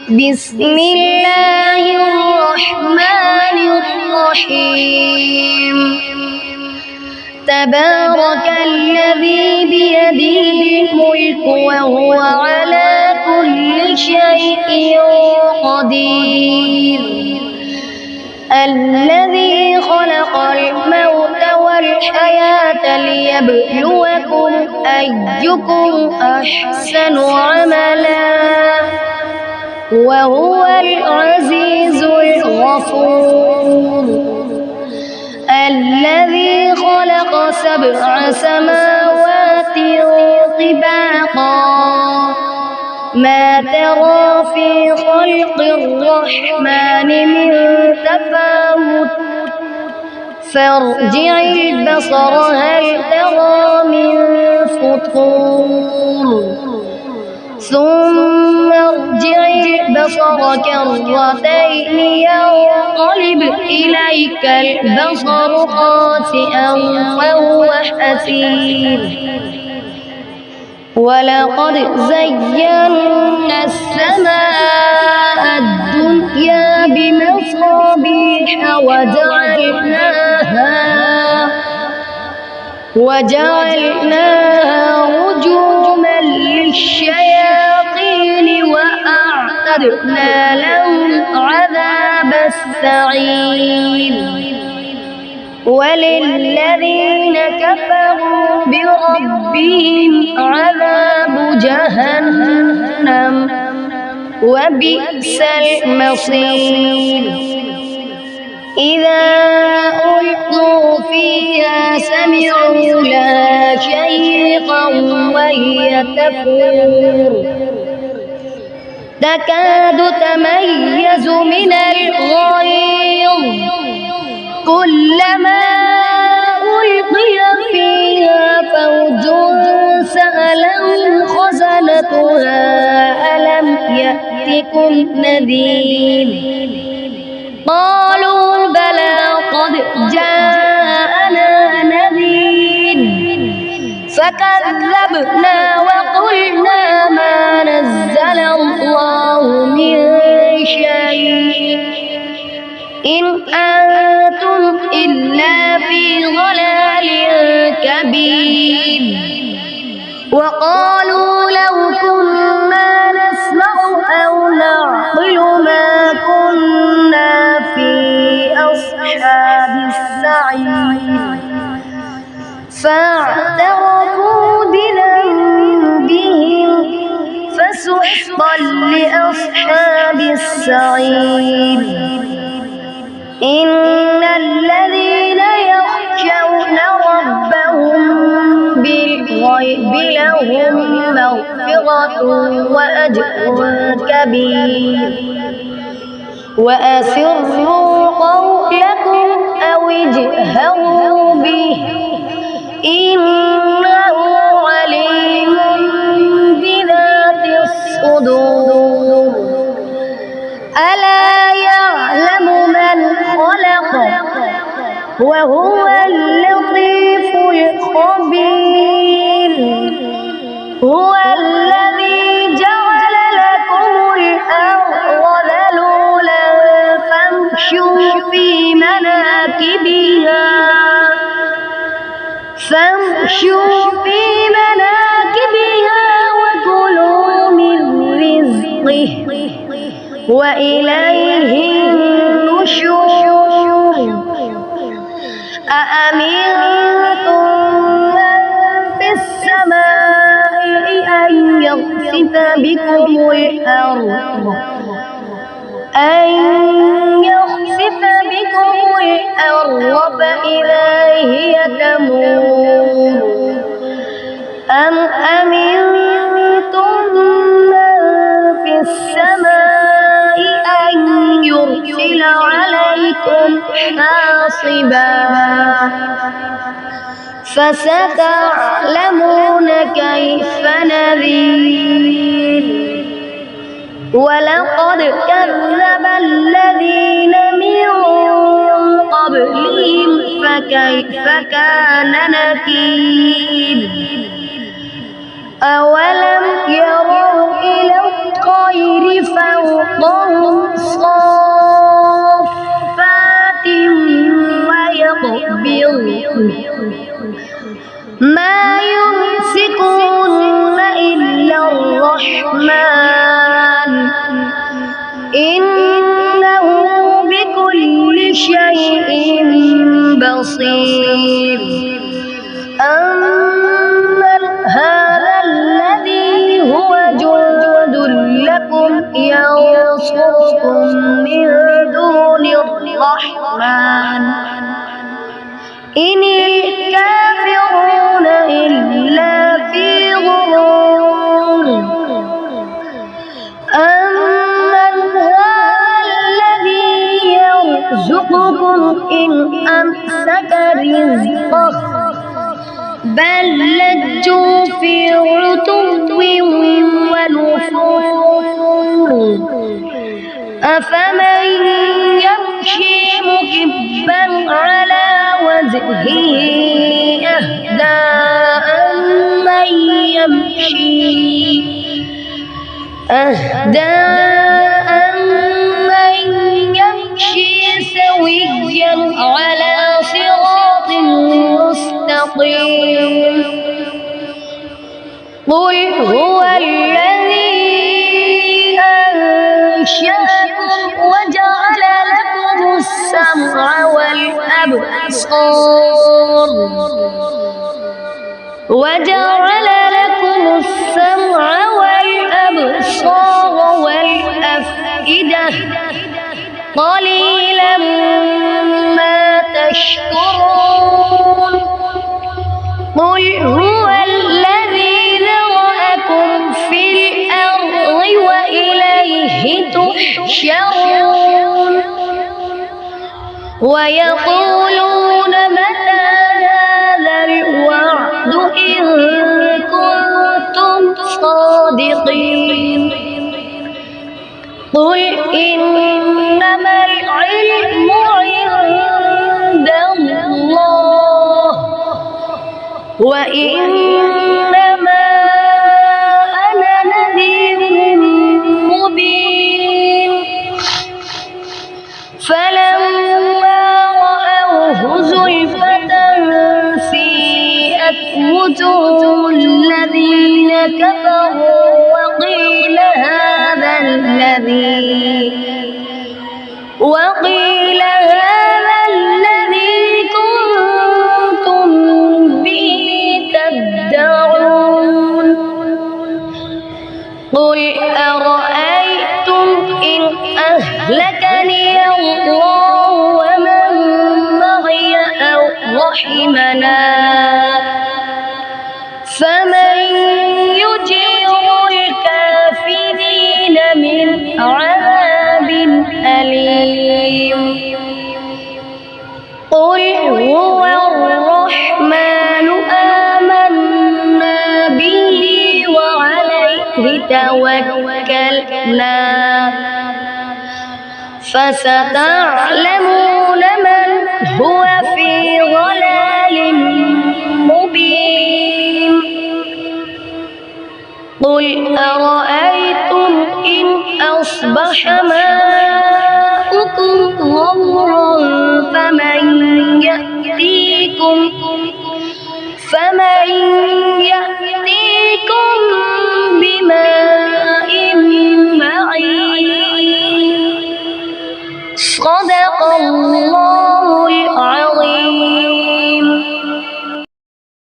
بسم الله الرحمن الرحيم تبارك الذي بيده الملك وهو على كل شيء قدير الذي خلق الموت والحياة ليبلوكم أيكم أحسن عملا وهو العزيز الغفور الذي خلق 7 سماوات طباقا ما ترى في خلق الرحمن من تفاوت فارجع البصر هل ترى من فطور ثم ارجع البصر كرتين ينقلب إليك البصر خاسئا وهو حسير ولقد زينا السماء الدنيا بمصابيح وجعلناها رجوما للشياطين وأعتدنا لهم عذاب السعير وللذين كفروا بربهم عذاب جهنم وبئس المصير إذا ألقوا فيها سمعوا لها شيقا وهي تفور تكاد تميز من الغيظ كلما ألقي فيها فوج سألهم خزنتها ألم يأتكم نذير قالوا بلى قد جاءنا نذير فكذبنا وقلنا ما نزل الله من شيء إن أنتم إلا في ضلال كبير وقالوا لو كنا نسمع أو نعقل ما كنا في أصحاب السعير فاعترفوا بذنبهم فسحقا لأصحاب السعير إن الذين يخشون ربهم بالغيب لهم مغفرة وأجر كبير وأسروا قولكم أو اجهروا به إنه عليم بذات الصدور ألا يعلم من خلق وهو اللطيف الخبير هو الذي جعل لكم الأرض ذلولا فامشوا في مناكبها وكلوا من رزقه وإليه النشور أأمنتم من في السماء أن يخسف بكم الأرض فإذا هي تمور أم أمنتم من في السماء أن يرسل عليكم حاصبا فستعلمون كيف نذير ولقد كذب الذين من قبلهم فكيف كان نكير أولم يروا إلى الخير فوقهم صافات ويقبضن ما يمسكون إلا الرحمن إنه بكل شيء بصير أمن هذا الذي هو جند لكم ينصركم من دون الرحمن إن الكافرون إلا في غرور أمن هذا الذي يرزقكم إن أمسك رزقه بل لجوا في عتو ونفور أفمن يمشي مكبا على وجهه أهدى أمن يمشي سويا على صراط مستقيم قل هو الذي أنشأكم وجعل لكم السمع والأبصار والأفئدة قليلا ما تشكرون قل هو الذي ذرأكم في الأرض وإليه تحشرون ويقولون متى هذا الوعد إن كنتم صادقين قل إنما العلم عند الله وإنما أنا نذير مبين فلما رأوه زلفة سيئت وجوه الذين كفروا وقيل هذا الذي كنتم به تدعون قل أرأيتم إن أهلكني الله ومن معي أو رحمنا فمن يجير الكافرين من عذاب أليم قل هو الرحمن آمنا به وعليه توكلنا فستعلمون من هو في ضلال مبين قل أرأيتم إن أصبح ماؤكم غورا فمن يأتيكم